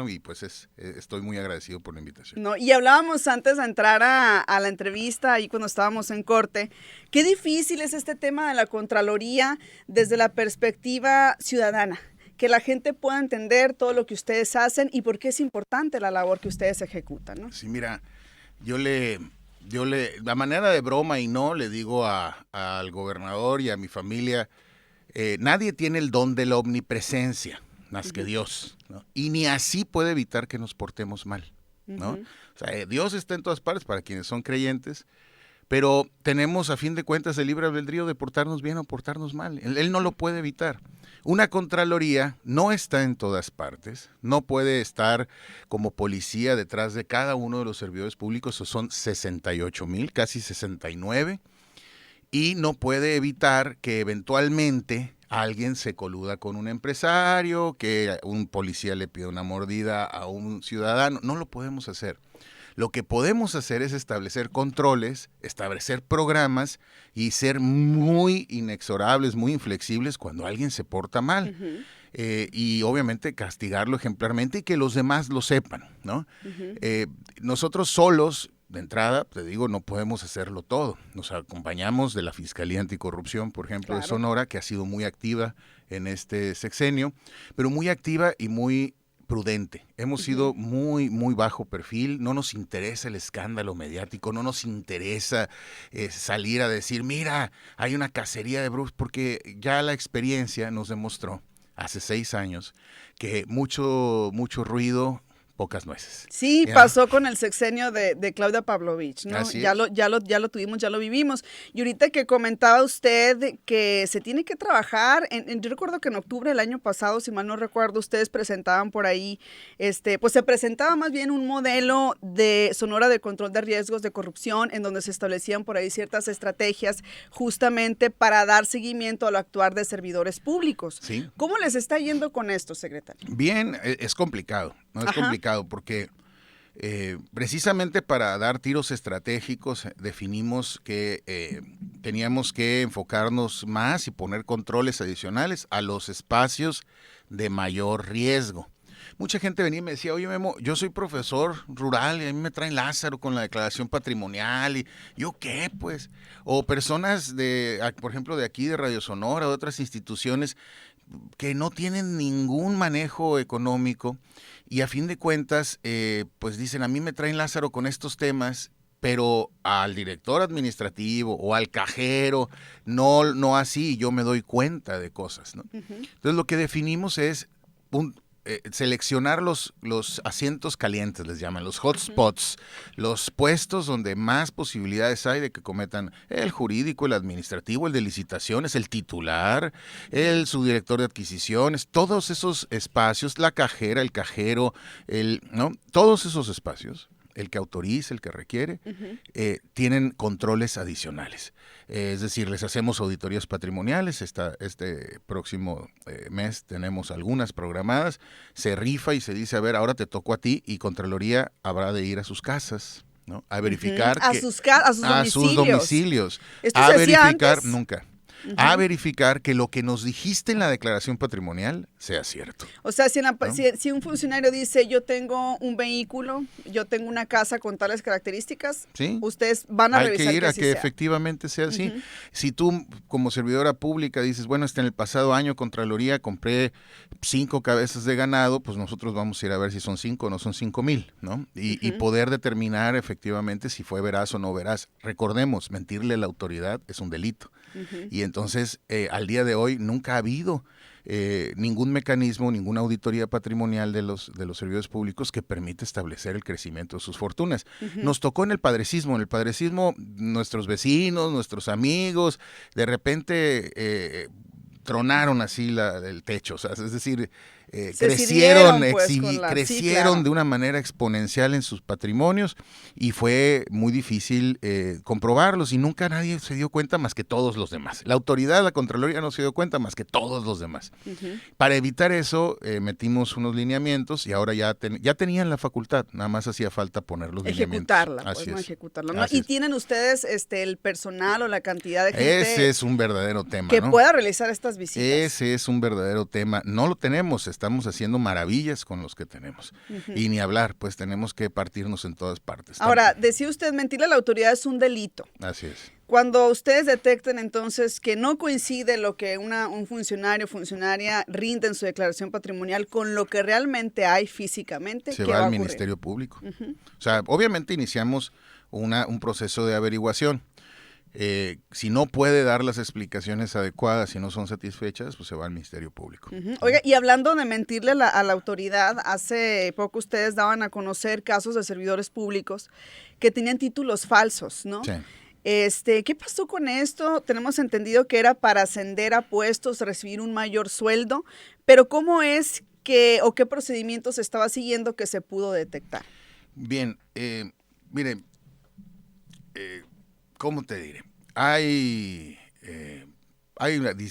y pues estoy muy agradecido por la invitación. No, y hablábamos antes de entrar a la entrevista, ahí cuando estábamos en corte, qué difícil es este tema de la Contraloría desde la perspectiva ciudadana, que la gente pueda entender todo lo que ustedes hacen y por qué es importante la labor que ustedes ejecutan, ¿no? Sí, mira, a manera de broma y no, le digo al gobernador y a mi familia, nadie tiene el don de la omnipresencia, más que Dios, ¿no? Y ni así puede evitar que nos portemos mal, ¿no? O sea, Dios está en todas partes para quienes son creyentes, pero tenemos a fin de cuentas el libre albedrío de portarnos bien o portarnos mal. Él no lo puede evitar. Una Contraloría no está en todas partes, no puede estar como policía detrás de cada uno de los servidores públicos, son 68,000, casi 69, y no puede evitar que eventualmente alguien se coluda con un empresario, que un policía le pida una mordida a un ciudadano. No lo podemos hacer. Lo que podemos hacer es establecer controles, establecer programas y ser muy inexorables, muy inflexibles cuando alguien se porta mal. Y obviamente castigarlo ejemplarmente y que los demás lo sepan, ¿no? Nosotros solos, de entrada, te digo, no podemos hacerlo todo. Nos acompañamos de la Fiscalía Anticorrupción, por ejemplo, de Sonora, que ha sido muy activa en este sexenio, pero muy activa y muy prudente. Hemos sido muy, muy bajo perfil, no nos interesa el escándalo mediático, no nos interesa salir a decir, mira, hay una cacería de brujos, porque ya la experiencia nos demostró hace 6 años que mucho ruido, pocas nueces. Sí, pasó con el sexenio de Claudia Pavlovich, ¿no? Así ya lo tuvimos, ya lo vivimos. Y ahorita que comentaba usted que se tiene que trabajar, yo recuerdo que en octubre del año pasado, si mal no recuerdo, ustedes presentaban por ahí, pues se presentaba más bien un modelo de Sonora de control de riesgos de corrupción, en donde se establecían por ahí ciertas estrategias justamente para dar seguimiento al actuar de servidores públicos. ¿Sí? ¿Cómo les está yendo con esto, secretario? Bien, es complicado, ¿no? Es complicado porque precisamente para dar tiros estratégicos definimos que teníamos que enfocarnos más y poner controles adicionales a los espacios de mayor riesgo. Mucha gente venía y me decía, oye Memo, yo soy profesor rural y a mí me traen Lázaro con la declaración patrimonial y ¿yo qué pues? O personas por ejemplo, de aquí de Radio Sonora o de otras instituciones que no tienen ningún manejo económico y a fin de cuentas, pues dicen, a mí me traen Lázaro con estos temas, pero al director administrativo o al cajero, no así, yo me doy cuenta de cosas, ¿no? Entonces lo que definimos es seleccionar los asientos calientes, les llaman, los hotspots, los puestos donde más posibilidades hay de que cometan el jurídico, el administrativo, el de licitaciones, el titular, el subdirector de adquisiciones, todos esos espacios, la cajera, el cajero, ¿no? Todos esos espacios, el que autoriza, el que requiere, tienen controles adicionales. Es decir, les hacemos auditorías patrimoniales. Este próximo mes tenemos algunas programadas. Se rifa y se dice, a ver, ahora te tocó a ti, y Contraloría habrá de ir a sus casas, ¿no? A verificar a sus domicilios. ¿Esto a se hacía verificar, antes? nunca. A verificar que lo que nos dijiste en la declaración patrimonial sea cierto. O sea, si, ¿no? si un funcionario dice, yo tengo un vehículo, yo tengo una casa con tales características, ¿sí? Ustedes van a revisar que ir a así que sea. Efectivamente sea así. Si tú, como servidora pública, dices, bueno, en el pasado año Contraloría compré 5 cabezas de ganado, pues nosotros vamos a ir a ver si son 5 o no son 5,000, ¿no? Y poder determinar efectivamente si fue veraz o no veraz. Recordemos, mentirle a la autoridad es un delito. Y entonces, al día de hoy, nunca ha habido ningún mecanismo, ninguna auditoría patrimonial de los servidores públicos que permite establecer el crecimiento de sus fortunas. Nos tocó en el padrecismo. En el padrecismo, nuestros vecinos, nuestros amigos, de repente tronaron así el techo, o sea, es decir, crecieron, crecieron de una manera exponencial en sus patrimonios y fue muy difícil comprobarlos y nunca nadie se dio cuenta más que todos los demás. La autoridad, la Contraloría no se dio cuenta más que todos los demás. Para evitar eso metimos unos lineamientos y ahora ya tenían la facultad, nada más hacía falta poner los lineamientos. Ejecutarla, ¿no? Y tienen ustedes el personal o la cantidad de gente. Ese es un verdadero tema, que ¿no? pueda realizar estas visitas. Ese es un verdadero tema. No lo tenemos, estamos haciendo maravillas con los que tenemos. Y ni hablar, pues tenemos que partirnos en todas partes. Ahora, decía usted, mentirle a la autoridad es un delito. Así es. Cuando ustedes detecten entonces que no coincide lo que un funcionario o funcionaria rinde en su declaración patrimonial con lo que realmente hay físicamente, se ¿qué va va a al ocurrir? Ministerio Público. O sea, obviamente iniciamos un proceso de averiguación. Si no puede dar las explicaciones adecuadas, si no son satisfechas, pues se va al Ministerio Público. Oiga, y hablando de mentirle a la autoridad, hace poco ustedes daban a conocer casos de servidores públicos que tenían títulos falsos, ¿no? Sí. ¿Qué pasó con esto? Tenemos entendido que era para ascender a puestos, recibir un mayor sueldo, pero ¿cómo es que o qué procedimientos estaba siguiendo que se pudo detectar? Bien, mire, ¿cómo te diré? Hay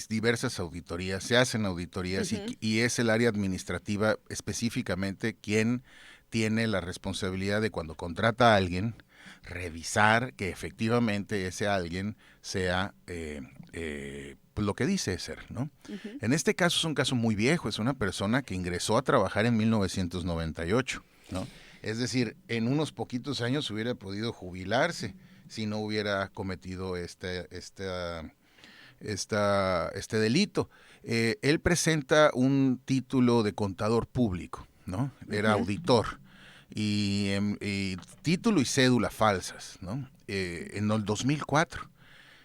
diversas auditorías, se hacen auditorías y es el área administrativa específicamente quien tiene la responsabilidad de cuando contrata a alguien, revisar que efectivamente ese alguien sea pues lo que dice ser, ¿no? En este caso es un caso muy viejo, es una persona que ingresó a trabajar en 1998, ¿no? Es decir, en unos poquitos años hubiera podido jubilarse si no hubiera cometido este delito. Él presenta un título de contador público, ¿no? Era auditor. Y título y cédula falsas, ¿no? En el 2004.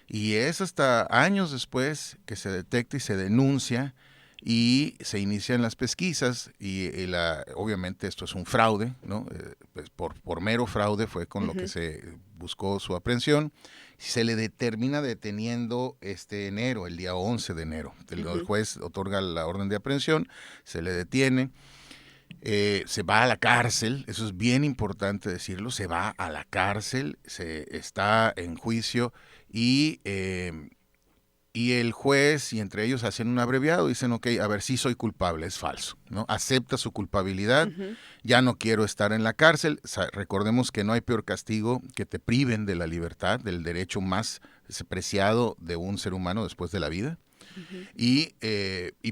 Y es hasta años después que se detecta y se denuncia y se inician las pesquisas y obviamente esto es un fraude, ¿no? Pues por mero fraude fue con lo que se buscó su aprehensión. Se le determina deteniendo enero, el día 11 de enero. El juez otorga la orden de aprehensión, se le detiene. Se va a la cárcel, eso es bien importante decirlo, se va a la cárcel, se está en juicio y el juez y entre ellos hacen un abreviado, dicen, ok, a ver, sí soy culpable, es falso, ¿no? Acepta su culpabilidad, ya no quiero estar en la cárcel. Recordemos que no hay peor castigo que te priven de la libertad, del derecho más preciado de un ser humano después de la vida. Y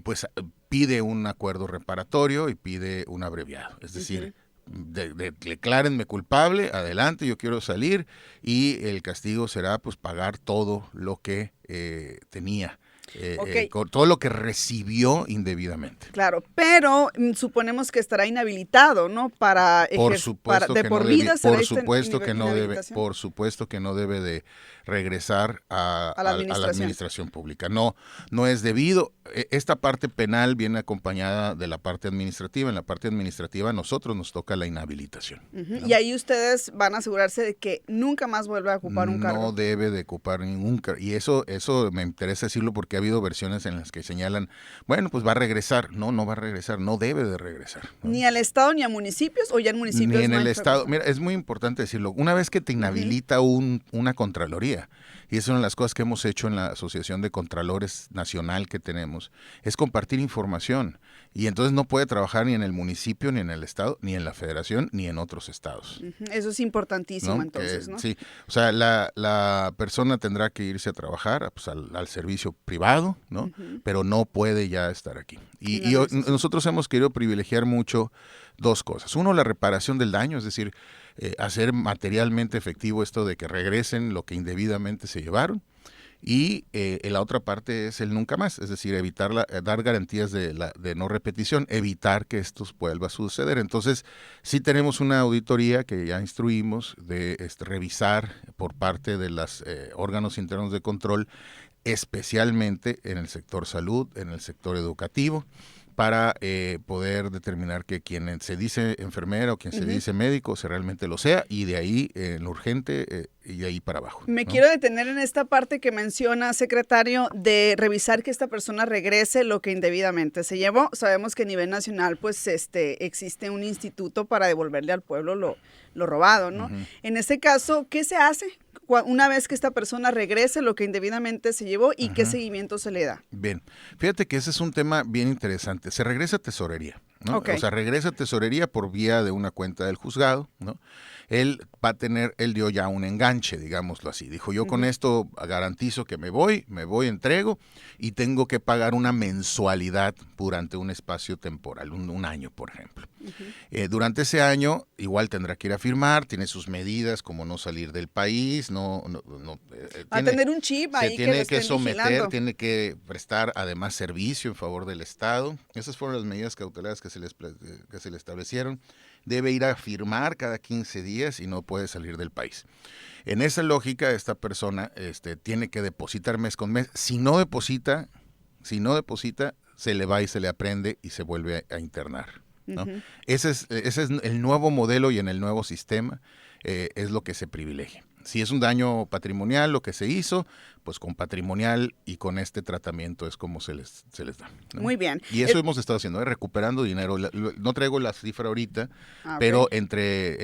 pues pide un acuerdo reparatorio y pide un abreviado, es decir, declárenme culpable, adelante, yo quiero salir y el castigo será pues pagar todo lo que tenía. Todo lo que recibió indebidamente. Claro, pero suponemos que estará inhabilitado, ¿no? Por supuesto que no debe, por supuesto que no debe de regresar a la administración pública. No es debido. Esta parte penal viene acompañada de la parte administrativa. En la parte administrativa a nosotros nos toca la inhabilitación. ¿No? Y ahí ustedes van a asegurarse de que nunca más vuelva a ocupar un cargo. No debe de ocupar ningún cargo. Y eso me interesa decirlo porque ha habido versiones en las que señalan, bueno, pues va a regresar. No va a regresar, no debe de regresar, ¿no? Ni al Estado ni a municipios, o ya en municipios. Ni en el Estado. Mira, es muy importante decirlo. Una vez que te inhabilita una Contraloría, y es una de las cosas que hemos hecho en la Asociación de Contralores Nacional que tenemos, es compartir información. Y entonces no puede trabajar ni en el municipio, ni en el Estado, ni en la Federación, ni en otros estados. Eso es importantísimo, ¿no? Entonces, ¿no? Sí, o sea, la persona tendrá que irse a trabajar pues, al servicio privado, ¿no? Pero no puede ya estar aquí. Y nosotros hemos querido privilegiar mucho dos cosas. Uno, la reparación del daño, es decir, hacer materialmente efectivo esto de que regresen lo que indebidamente se llevaron. Y la otra parte es el nunca más, es decir, dar garantías de no repetición, evitar que esto vuelva a suceder. Entonces, sí tenemos una auditoría que ya instruimos de revisar por parte de los órganos internos de control, especialmente en el sector salud, en el sector educativo, para poder determinar que quien se dice enfermera o quien se dice médico se realmente lo sea, y de ahí lo urgente y de ahí para abajo. Me quiero detener en esta parte que menciona, secretario, de revisar que esta persona regrese lo que indebidamente se llevó. Sabemos que a nivel nacional pues existe un instituto para devolverle al pueblo lo robado, ¿no? En este caso, ¿qué se hace una vez que esta persona regrese lo que indebidamente se llevó y qué seguimiento se le da? Bien, fíjate que ese es un tema bien interesante. Se regresa a tesorería, ¿no? Okay. O sea, regresa a tesorería por vía de una cuenta del juzgado, ¿no? Él dio ya un enganche, digámoslo así. Dijo, yo con esto garantizo que me voy, entrego y tengo que pagar una mensualidad durante un espacio temporal, un año, por ejemplo. Durante ese año, igual tendrá que ir a firmar, tiene sus medidas como no salir del país, Va a tener un chip ahí que lo tiene que estén someter, vigilando. tiene que prestar además servicio en favor del Estado. Esas fueron las medidas cautelares que se le establecieron. Debe ir a firmar cada 15 días y no puede salir del país. En esa lógica, esta persona tiene que depositar mes con mes. Si no deposita, se le va y se le aprende y se vuelve a internar, ¿no? Ese es el nuevo modelo y en el nuevo sistema es lo que se privilegia. Si es un daño patrimonial lo que se hizo, pues con patrimonial y con este tratamiento es como se les da, ¿no? Muy bien. Y eso hemos estado haciendo, recuperando dinero. No traigo la cifra ahorita, Okay. pero entre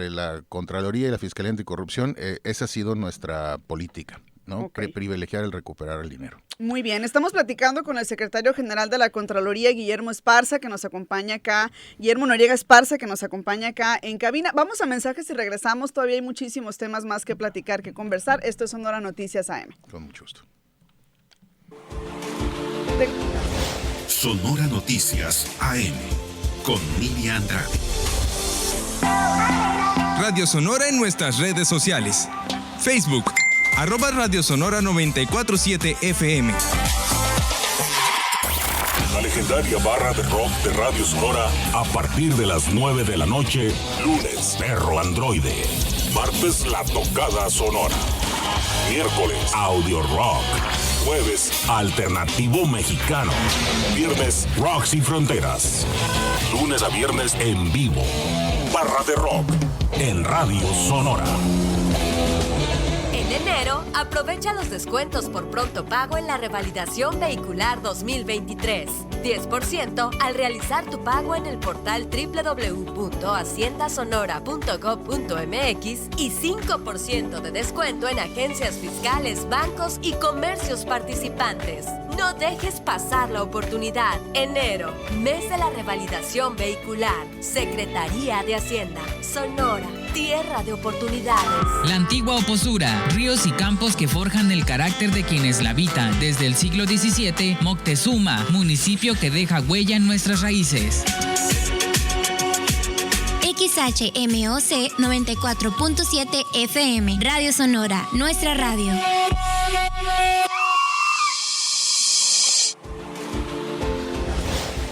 la Contraloría y la Fiscalía Anticorrupción, esa ha sido nuestra política, ¿no? Okay. Privilegiar el recuperar el dinero. Muy bien, estamos platicando con el secretario general de la Contraloría, Guillermo Esparza, que nos acompaña acá, Guillermo Noriega Esparza, que nos acompaña acá en cabina. Vamos a mensajes y regresamos, todavía hay muchísimos temas más que platicar, que conversar. Esto es Sonora Noticias AM. Con mucho gusto. Sonora Noticias AM, con Miriam Andrade. Radio Sonora en nuestras redes sociales. Facebook, @Radio Sonora 947 FM. La legendaria barra de rock de Radio Sonora a partir de las 9 de la noche, lunes, Perro Androide. Martes, La Tocada Sonora. Miércoles, Audio Rock. Jueves, Alternativo Mexicano. Viernes, Rock Sin Fronteras. Lunes a viernes en vivo. Barra de rock en Radio Sonora. En enero, aprovecha los descuentos por pronto pago en la revalidación vehicular 2023. 10% al realizar tu pago en el portal www.haciendasonora.gov.mx y 5% de descuento en agencias fiscales, bancos y comercios participantes. No dejes pasar la oportunidad. Enero, mes de la revalidación vehicular. Secretaría de Hacienda. Sonora, tierra de oportunidades. La antigua Oposura, ríos y campos que forjan el carácter de quienes la habitan. Desde el siglo XVII, Moctezuma, municipio que deja huella en nuestras raíces. XHMOC 94.7 FM, Radio Sonora, nuestra radio.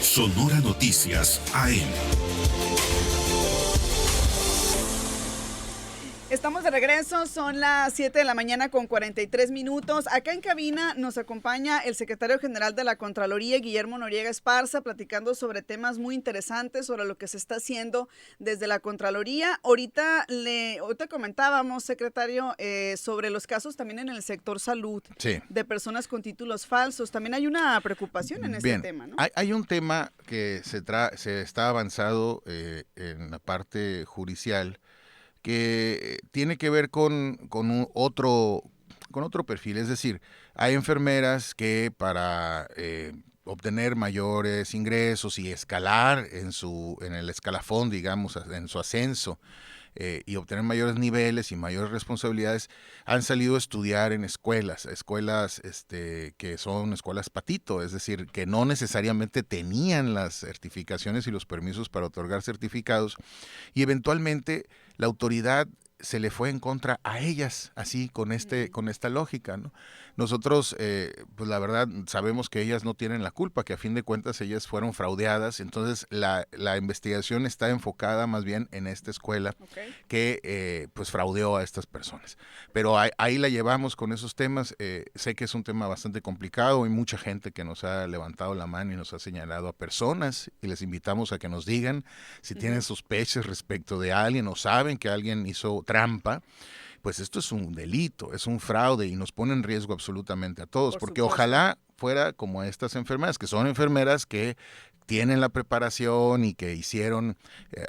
Sonora Noticias AM. Estamos de regreso, son las 7 de la mañana con 43 minutos. Acá en cabina nos acompaña el secretario general de la Contraloría, Guillermo Noriega Esparza, platicando sobre temas muy interesantes, sobre lo que se está haciendo desde la Contraloría. Ahorita comentábamos, secretario, sobre los casos también en el sector salud, sí, de personas con títulos falsos. También hay una preocupación en este tema, ¿no? Hay un tema que se está avanzado en la parte judicial, que tiene que ver con otro perfil. Es decir, hay enfermeras que para obtener mayores ingresos y escalar en el escalafón, digamos, en su ascenso, y obtener mayores niveles y mayores responsabilidades, han salido a estudiar en escuelas que son escuelas patito, es decir, que no necesariamente tenían las certificaciones y los permisos para otorgar certificados, y eventualmente la autoridad se le fue en contra a ellas, así con esta lógica, ¿no? Nosotros, pues la verdad, sabemos que ellas no tienen la culpa, que a fin de cuentas ellas fueron fraudeadas, entonces la investigación está enfocada más bien en esta escuela, okay, que pues fraudeó a estas personas. Pero ahí la llevamos con esos temas. Sé que es un tema bastante complicado, hay mucha gente que nos ha levantado la mano y nos ha señalado a personas, y les invitamos a que nos digan si tienen sospechas respecto de alguien o saben que alguien hizo trampa. Pues esto es un delito, es un fraude y nos pone en riesgo absolutamente a todos, porque ojalá fuera como estas enfermeras, que son enfermeras que tienen la preparación y que hicieron,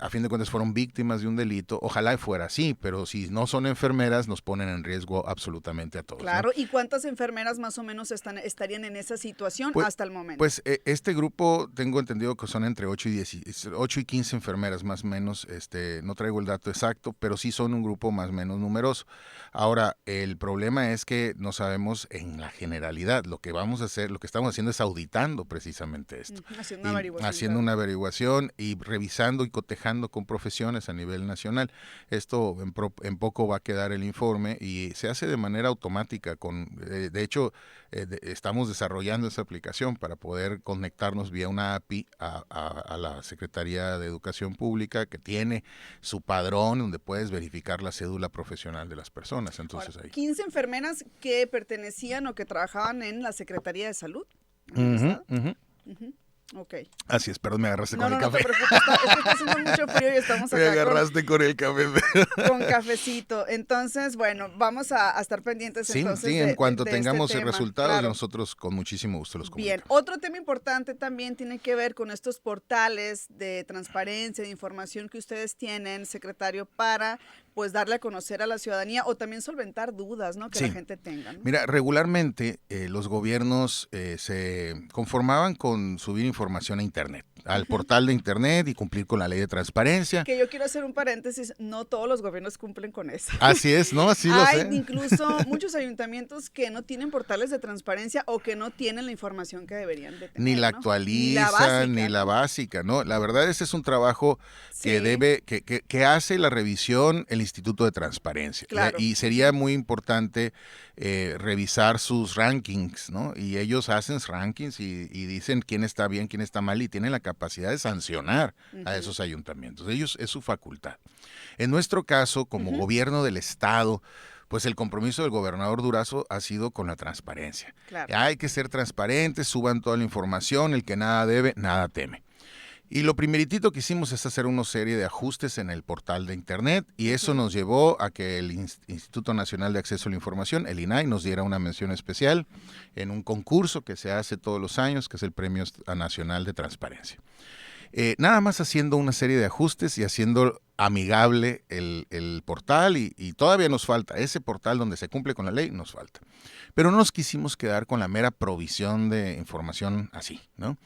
a fin de cuentas fueron víctimas de un delito, ojalá fuera así, pero si no son enfermeras nos ponen en riesgo absolutamente a todos. Claro, ¿no? ¿Y cuántas enfermeras más o menos estarían en esa situación hasta el momento? Pues este grupo tengo entendido que son entre 8 y 15 enfermeras más o menos, no traigo el dato exacto, pero sí son un grupo más o menos numeroso. Ahora, el problema es que no sabemos en la generalidad, lo que vamos a hacer, lo que estamos haciendo es auditando precisamente esto. Haciendo una averiguación y revisando y cotejando con profesiones a nivel nacional. Esto en poco va a quedar el informe y se hace de manera automática. De hecho, estamos desarrollando esa aplicación para poder conectarnos vía una API a la Secretaría de Educación Pública, que tiene su padrón donde puedes verificar la cédula profesional de las personas. Entonces, ahí. 15 enfermeras que pertenecían o que trabajaban en la Secretaría de Salud. Ok. Así es, perdón, me agarraste con el café. No te preocupes, es que está haciendo mucho frío y estamos acá. Me agarraste con el café. Con cafecito. Entonces, bueno, vamos a estar pendientes entonces. Sí, en cuanto tengamos este el resultado, claro. Nosotros con muchísimo gusto los comunicamos. Bien, otro tema importante también tiene que ver con estos portales de transparencia, de información que ustedes tienen, secretario, para pues darle a conocer a la ciudadanía o también solventar dudas, ¿no? Que la gente tenga, ¿no? Mira, regularmente los gobiernos se conformaban con subir información a Internet, al portal de Internet y cumplir con la ley de transparencia. Que yo quiero hacer un paréntesis, no todos los gobiernos cumplen con eso. Así es, ¿no? Así lo sé. Hay incluso muchos ayuntamientos que no tienen portales de transparencia o que no tienen la información que deberían de tener, ni la ¿no? actualizan, ni la básica, ¿no? La verdad, ese es un trabajo que hace la revisión el Instituto de Transparencia. Claro. Y sería muy importante revisar sus rankings, ¿no? Y ellos hacen rankings y dicen quién está bien, quién está mal y tienen la capacidad de sancionar a esos ayuntamientos. Ellos es su facultad. En nuestro caso, como gobierno del estado, pues el compromiso del gobernador Durazo ha sido con la transparencia. Claro. Hay que ser transparentes, suban toda la información, el que nada debe, nada teme. Y lo primeritito que hicimos es hacer una serie de ajustes en el portal de Internet y eso nos llevó a que el Instituto Nacional de Acceso a la Información, el INAI, nos diera una mención especial en un concurso que se hace todos los años, que es el Premio Nacional de Transparencia. Nada más haciendo una serie de ajustes y haciendo amigable el portal y todavía nos falta, ese portal donde se cumple con la ley nos falta. Pero no nos quisimos quedar con la mera provisión de información así, ¿no?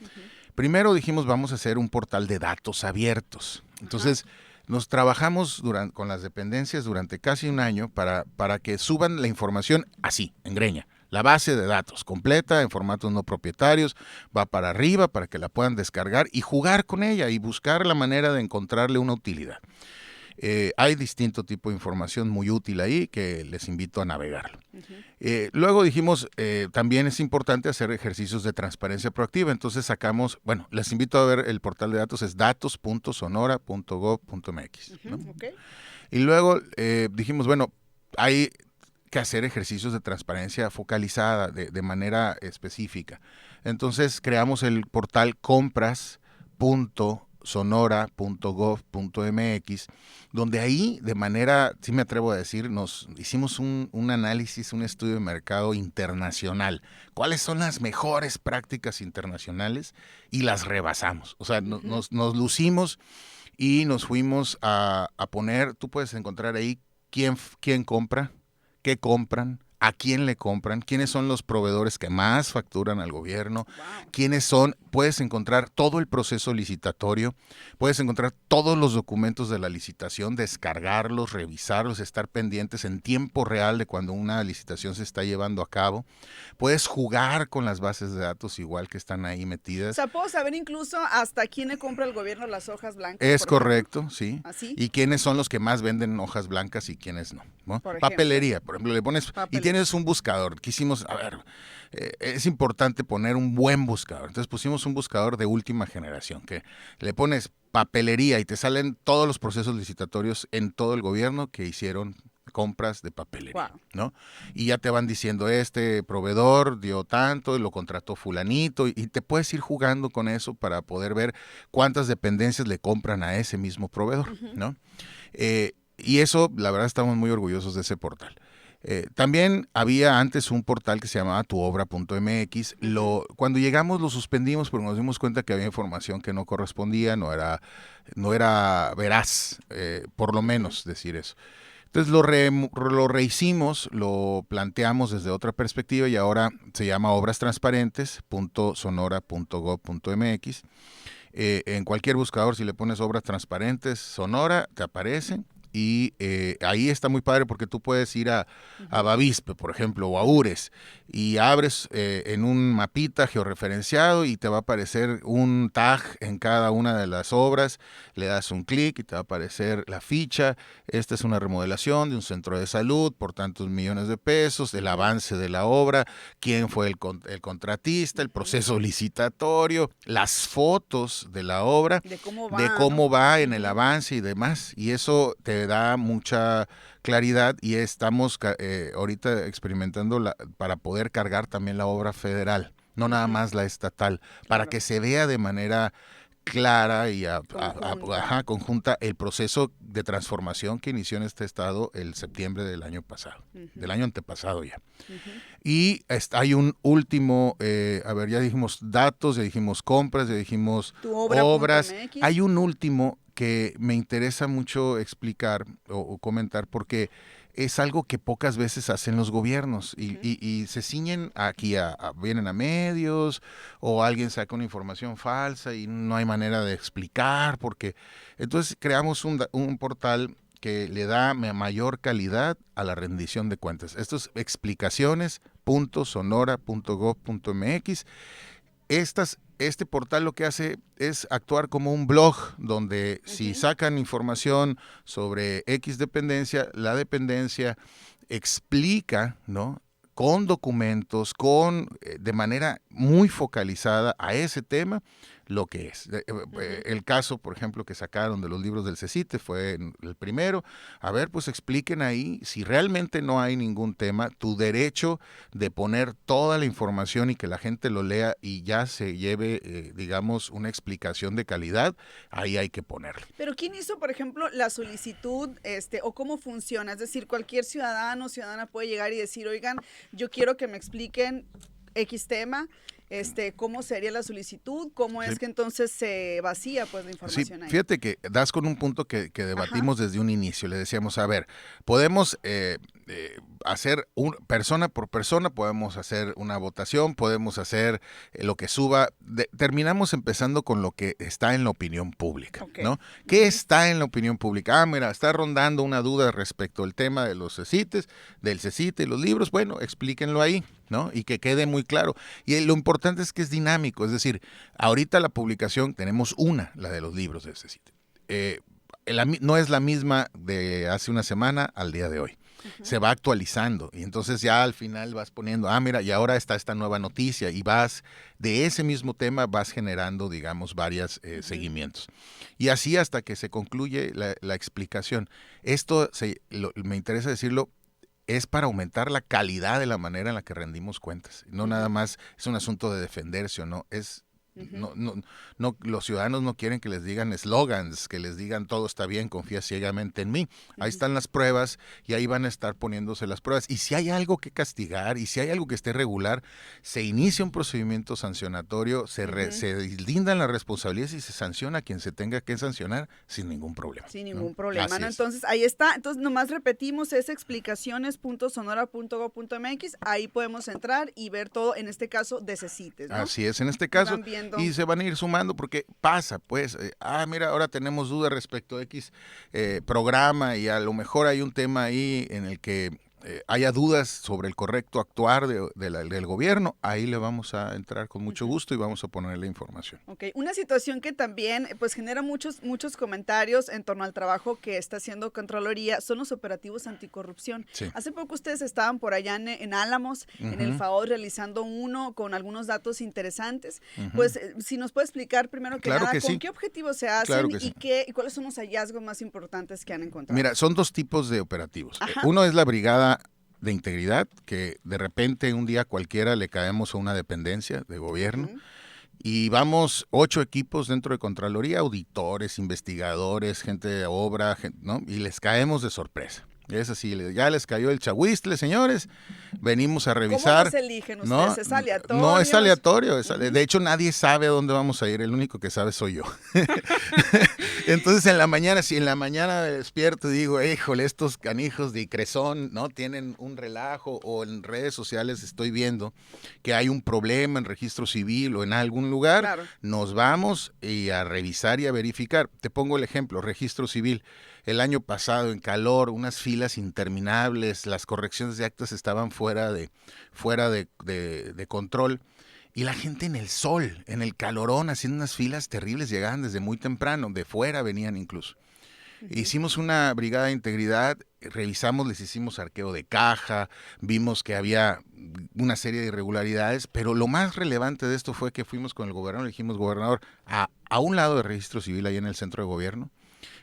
Primero dijimos, vamos a hacer un portal de datos abiertos. Entonces, nos trabajamos con las dependencias durante casi un año para que suban la información así, en greña. La base de datos completa, en formatos no propietarios, va para arriba para que la puedan descargar y jugar con ella y buscar la manera de encontrarle una utilidad. Hay distinto tipo de información muy útil ahí que les invito a navegarlo. Luego dijimos, también es importante hacer ejercicios de transparencia proactiva, entonces sacamos, les invito a ver el portal de datos, es datos.sonora.gov.mx, ¿no? Y luego dijimos, hay que hacer ejercicios de transparencia focalizada, de manera específica. Entonces creamos el portal compras.sonora.gov.mx, donde ahí, de manera, sí me atrevo a decir, nos hicimos un análisis, un estudio de mercado internacional. ¿Cuáles son las mejores prácticas internacionales? Y las rebasamos. O sea, nos lucimos y nos fuimos a poner, tú puedes encontrar ahí quién compra, qué compran, a quién le compran, quiénes son los proveedores que más facturan al gobierno, quiénes son, puedes encontrar todo el proceso licitatorio, puedes encontrar todos los documentos de la licitación, descargarlos, revisarlos, estar pendientes en tiempo real de cuando una licitación se está llevando a cabo, puedes jugar con las bases de datos igual que están ahí metidas. O sea, puedo saber incluso hasta quién le compra el gobierno las hojas blancas. Es correcto, sí. ¿Así? Y quiénes son los que más venden hojas blancas y quiénes no. Papelería, por ejemplo, le pones y tienes un buscador. Quisimos, es importante poner un buen buscador. Entonces pusimos un buscador de última generación, que le pones papelería y te salen todos los procesos licitatorios en todo el gobierno que hicieron compras de papelería, ¿no? Y ya te van diciendo, este proveedor dio tanto y lo contrató fulanito, y te puedes ir jugando con eso para poder ver cuántas dependencias le compran a ese mismo proveedor, ¿no? Y eso, la verdad, estamos muy orgullosos de ese portal. También había antes un portal que se llamaba tuobra.mx. Cuando llegamos lo suspendimos porque nos dimos cuenta que había información que no correspondía, no era veraz, por lo menos decir eso. Entonces lo rehicimos, lo planteamos desde otra perspectiva y ahora se llama obrastransparentes.sonora.gov.mx. En cualquier buscador, si le pones Obras Transparentes Sonora, te aparece. Y ahí está muy padre porque tú puedes ir a Bavispe, por ejemplo, o a Ures, y abres en un mapita georreferenciado y te va a aparecer un tag en cada una de las obras, le das un clic y te va a aparecer la ficha. Esta es una remodelación de un centro de salud por tantos millones de pesos, el avance de la obra, quién fue el contratista, el proceso licitatorio, las fotos de la obra, de cómo va en el avance y demás, y eso te da mucha claridad y estamos ahorita experimentando para poder cargar también la obra federal, no nada más la estatal, para que se vea de manera clara y conjunta el proceso de transformación que inició en este estado el septiembre del año pasado, del año antepasado ya. Y hay un último, ya dijimos datos, ya dijimos compras, ya dijimos obras. Hay un último que me interesa mucho explicar o comentar porque es algo que pocas veces hacen los gobiernos y se ciñen aquí, vienen a medios o alguien saca una información falsa y no hay manera de explicar porque entonces creamos un portal que le da mayor calidad a la rendición de cuentas. Esto es explicaciones.sonora.gov.mx. Este portal lo que hace es actuar como un blog donde si sacan información sobre X dependencia, la dependencia explica, ¿no?, con documentos, de manera muy focalizada a ese tema, lo que es. El caso, por ejemplo, que sacaron de los libros del CECITE fue el primero. A ver, pues expliquen ahí, si realmente no hay ningún tema, tu derecho de poner toda la información y que la gente lo lea y ya se lleve, digamos, una explicación de calidad, ahí hay que ponerlo. Pero ¿quién hizo, por ejemplo, la solicitud o cómo funciona? Es decir, cualquier ciudadano o ciudadana puede llegar y decir, oigan, yo quiero que me expliquen X tema. ¿Cómo sería la solicitud? ¿Cómo es que entonces se vacía pues la información ahí? Fíjate que das con un punto que debatimos desde un inicio. Le decíamos, a ver, podemos hacer persona por persona, podemos hacer una votación, podemos hacer lo que suba. Terminamos empezando con lo que está en la opinión pública, ¿no? ¿Qué está en la opinión pública? Mira, está rondando una duda respecto al tema de los CECITES, del CECITE y los libros. Bueno, explíquenlo ahí, ¿no? Y que quede muy claro. Y lo importante es que es dinámico, es decir, ahorita la publicación tenemos la de los libros del CECITE. No es la misma de hace una semana al día de hoy. Se va actualizando y entonces ya al final vas poniendo, mira, y ahora está esta nueva noticia y de ese mismo tema vas generando, digamos, varios seguimientos. Y así hasta que se concluye la explicación. Esto, me interesa decirlo, es para aumentar la calidad de la manera en la que rendimos cuentas. No nada más es un asunto de defenderse o no, no, los ciudadanos no quieren que les digan eslogans, que les digan todo está bien, confía ciegamente en mí. Ahí están las pruebas y ahí van a estar poniéndose las pruebas. Y si hay algo que castigar y si hay algo que esté regular, se inicia un procedimiento sancionatorio, se lindan las responsabilidades y se sanciona a quien se tenga que sancionar sin ningún problema. Sin ningún problema, ¿no? Entonces ahí está. Entonces nomás repetimos, es explicaciones.sonora.gov.mx. Ahí podemos entrar y ver todo, en este caso, de CECITES, ¿no? Así es, en este caso. Y se van a ir sumando porque pasa, pues, mira, ahora tenemos dudas respecto a X programa y a lo mejor hay un tema ahí en el que haya dudas sobre el correcto actuar del gobierno, ahí le vamos a entrar con mucho gusto y vamos a poner la información. Una situación que también pues genera muchos comentarios en torno al trabajo que está haciendo Contraloría son los operativos anticorrupción. Sí. Hace poco ustedes estaban por allá en Álamos, en el FAO, realizando uno con algunos datos interesantes. Pues si nos puede explicar primero que nada, ¿con qué objetivos se hacen y cuáles son los hallazgos más importantes que han encontrado? Mira, son dos tipos de operativos. Uno es la brigada de integridad, que de repente un día cualquiera le caemos a una dependencia de gobierno y vamos 8 equipos dentro de Contraloría, auditores, investigadores, gente de obra, ¿no? Y les caemos de sorpresa. Es así, ya les cayó el chahuistle, señores. Venimos a revisar. ¿Cómo los eligen ustedes? No, ¿Es aleatorio? no es aleatorio. De hecho, nadie sabe a dónde vamos a ir. El único que sabe soy yo. Entonces, en la mañana, si en la mañana me despierto y digo, híjole, estos canijos de Icresón, ¿no? Tienen un relajo, o en redes sociales estoy viendo que hay un problema en registro civil o en algún lugar, Claro. nos vamos a revisar y a verificar. Te pongo el ejemplo, registro civil. El año pasado, en calor, unas filas interminables, las correcciones de actas estaban fuera de control, y la gente en el sol, en el calorón, haciendo unas filas terribles, llegaban desde muy temprano, de fuera venían incluso. Hicimos una brigada de integridad, revisamos, les hicimos arqueo de caja, vimos que había una serie de irregularidades, pero lo más relevante de esto fue que fuimos con el gobernador, le dijimos, gobernador, a un lado del registro civil, ahí en el centro de gobierno,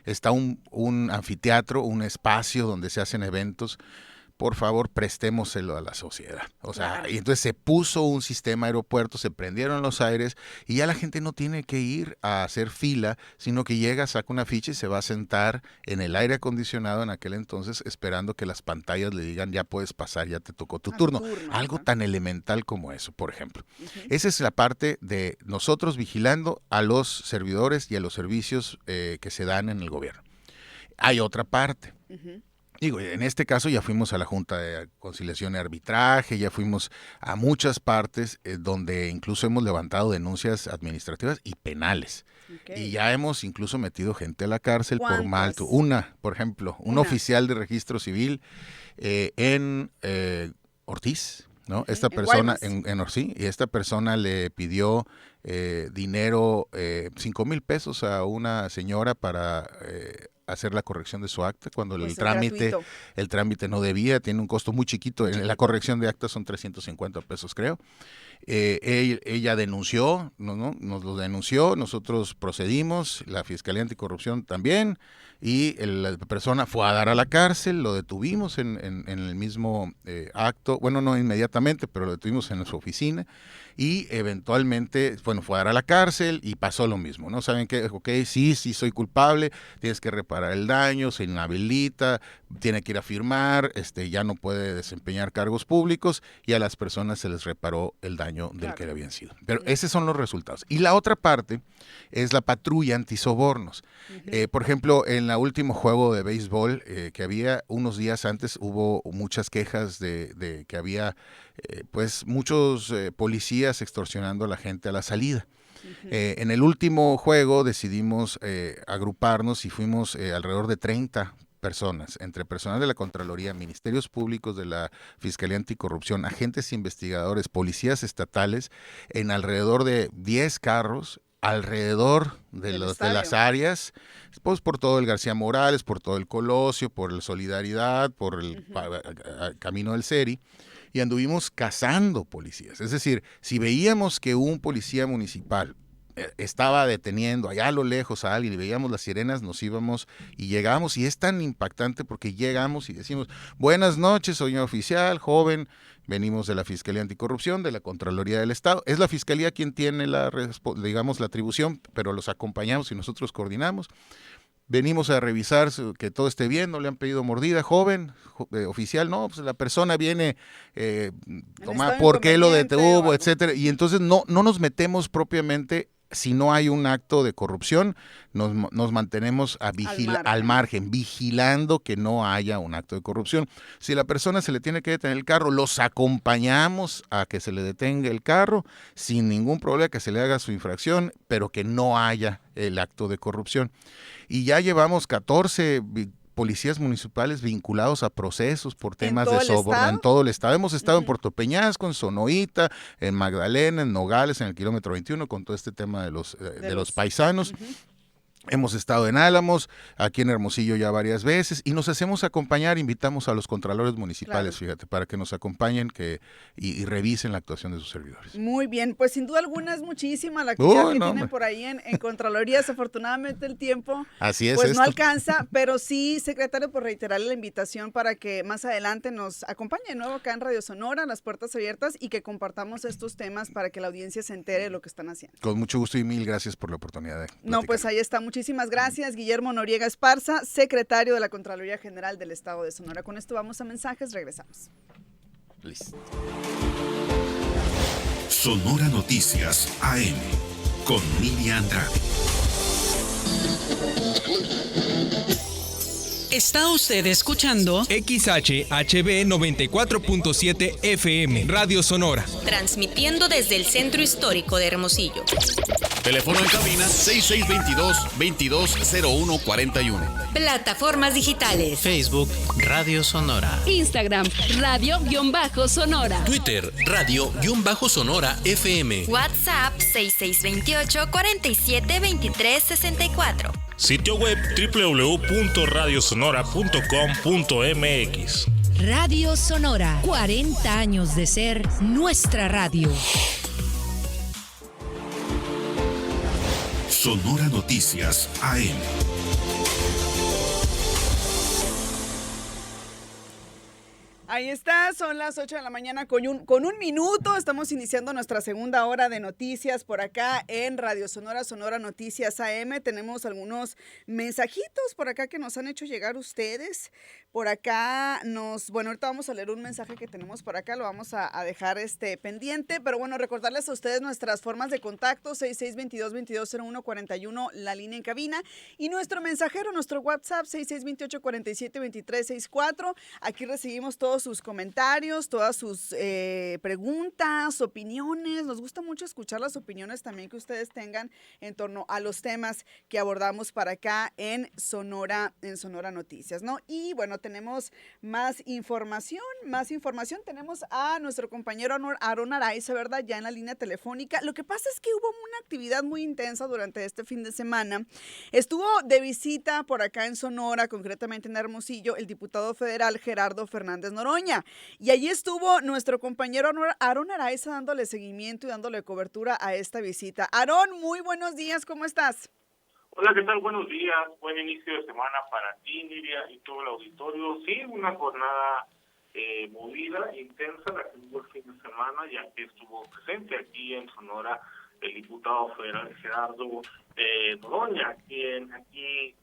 está un anfiteatro, un espacio donde se hacen eventos. Por favor, prestémoselo a la sociedad. O sea, y entonces se puso un sistema aeropuerto, se prendieron los aires y ya la gente no tiene que ir a hacer fila, sino que llega, saca una ficha y se va a sentar en el aire acondicionado en aquel entonces, esperando que las pantallas le digan, ya puedes pasar, ya te tocó tu turno. Algo tan elemental como eso, por ejemplo. Esa es la parte de nosotros vigilando a los servidores y a los servicios que se dan en el gobierno. Hay otra parte. Digo, en este caso ya fuimos a la Junta de Conciliación y Arbitraje, ya fuimos a muchas partes donde incluso hemos levantado denuncias administrativas y penales. Y ya hemos incluso metido gente a la cárcel por maltrato. Por ejemplo, un oficial de registro civil en Ortiz, ¿no? Esta persona en Ortiz, y esta persona le pidió dinero, 5,000 pesos a una señora para hacer la corrección de su acta cuando el trámite no debía, tiene un costo muy chiquito, la corrección de acta son 350 pesos creo. Ella denunció, nos lo denunció, nosotros procedimos, la Fiscalía Anticorrupción también, y la persona fue a dar a la cárcel, lo detuvimos en el mismo acto, bueno, no inmediatamente, pero lo detuvimos en su oficina, y eventualmente, bueno, fue a dar a la cárcel y pasó lo mismo, ¿no? ¿Saben qué? Ok, sí, soy culpable, tienes que reparar el daño, se inhabilita, tiene que ir a firmar, ya no puede desempeñar cargos públicos, y a las personas se les reparó el daño del que le habían sido. Pero esos son los resultados. Y la otra parte es la patrulla antisobornos. Por ejemplo, en el último juego de béisbol que había unos días antes, hubo muchas quejas de que había pues muchos policías extorsionando a la gente a la salida. En el último juego decidimos agruparnos y fuimos alrededor de 30 personas, entre personal de la Contraloría, ministerios públicos de la Fiscalía Anticorrupción, agentes investigadores, policías estatales, en alrededor de 10 carros, alrededor de las áreas, pues por todo el García Morales, por todo el Colosio, por el Solidaridad, por el Camino del Seri, y anduvimos cazando policías. Es decir, si veíamos que un policía municipal estaba deteniendo allá a lo lejos a alguien y veíamos las sirenas, nos íbamos y llegamos, y es tan impactante porque llegamos y decimos, buenas noches, señor oficial, joven, venimos de la Fiscalía Anticorrupción, de la Contraloría del Estado, es la Fiscalía quien tiene la atribución, pero los acompañamos y nosotros coordinamos. Venimos a revisar que todo esté bien, no le han pedido mordida, joven, oficial, no, pues la persona viene, tomar por qué lo detuvo, etcétera, y entonces no nos metemos propiamente. Si no hay un acto de corrupción, nos mantenemos al margen, vigilando que no haya un acto de corrupción. Si a la persona se le tiene que detener el carro, los acompañamos a que se le detenga el carro, sin ningún problema, que se le haga su infracción, pero que no haya el acto de corrupción. Y ya llevamos 14 policías municipales vinculados a procesos por temas de soborno en todo el estado. Hemos estado en Puerto Peñasco, en Sonoita, en Magdalena, en Nogales, en el kilómetro 21, con todo este tema de los paisanos. Hemos estado en Álamos, aquí en Hermosillo ya varias veces, y nos hacemos acompañar, invitamos a los contralores municipales, fíjate, para que nos acompañen y revisen la actuación de sus servidores. Muy bien, pues sin duda alguna es muchísima la actividad que tienen por ahí en Contraloría. Desafortunadamente el tiempo no alcanza, pero sí, secretario, por reiterarle la invitación para que más adelante nos acompañe de nuevo acá en Radio Sonora, las puertas abiertas, y que compartamos estos temas para que la audiencia se entere de lo que están haciendo. Con mucho gusto y mil gracias por la oportunidad de platicar. No, pues ahí está. Muchas muchísimas gracias, Guillermo Noriega Esparza, secretario de la Contraloría General del Estado de Sonora. Con esto vamos a mensajes, regresamos. Listo. Sonora Noticias AM con Nidia Andrade. Está usted escuchando XHHB 94.7 FM, Radio Sonora. transmitiendo desde el Centro Histórico de Hermosillo. Teléfono en cabina 6622-220141. Plataformas digitales. Facebook Radio Sonora. Instagram Radio-Sonora. Twitter Radio-Sonora FM. WhatsApp 6628-472364. Sitio web www.radiosonora.com.mx. Radio Sonora, 40 años de ser nuestra radio. Sonora Noticias AM. Ahí está, son las 8 de la mañana con un minuto. Estamos iniciando nuestra segunda hora de noticias por acá en Radio Sonora, Sonora Noticias AM. Tenemos algunos mensajitos por acá que nos han hecho llegar ustedes. Por acá ahorita vamos a leer un mensaje que tenemos por acá, lo vamos a dejar pendiente. Pero bueno, recordarles a ustedes nuestras formas de contacto, 6622-220141, la línea en cabina. Y nuestro mensajero, nuestro WhatsApp, 6628-472364. Aquí recibimos todos sus comentarios, todas sus preguntas, opiniones. Nos gusta mucho escuchar las opiniones también que ustedes tengan en torno a los temas que abordamos para acá en Sonora Noticias, ¿no? Y bueno, tenemos más información. Tenemos a nuestro compañero Aarón Araiza, ¿verdad? Ya en la línea telefónica. Lo que pasa es que hubo una actividad muy intensa durante este fin de semana. Estuvo de visita por acá en Sonora, concretamente en Hermosillo, el diputado federal Gerardo Fernández Noroña. Y allí estuvo nuestro compañero Aarón Araiza dándole seguimiento y dándole cobertura a esta visita. Aarón, muy buenos días, ¿cómo estás? Hola, ¿qué tal? Buenos días, buen inicio de semana para ti, Nidia, y todo el auditorio. Sí, una jornada movida, intensa, la que hubo el fin de semana, ya que estuvo presente aquí en Sonora el diputado federal Gerardo Noroña, quien aquí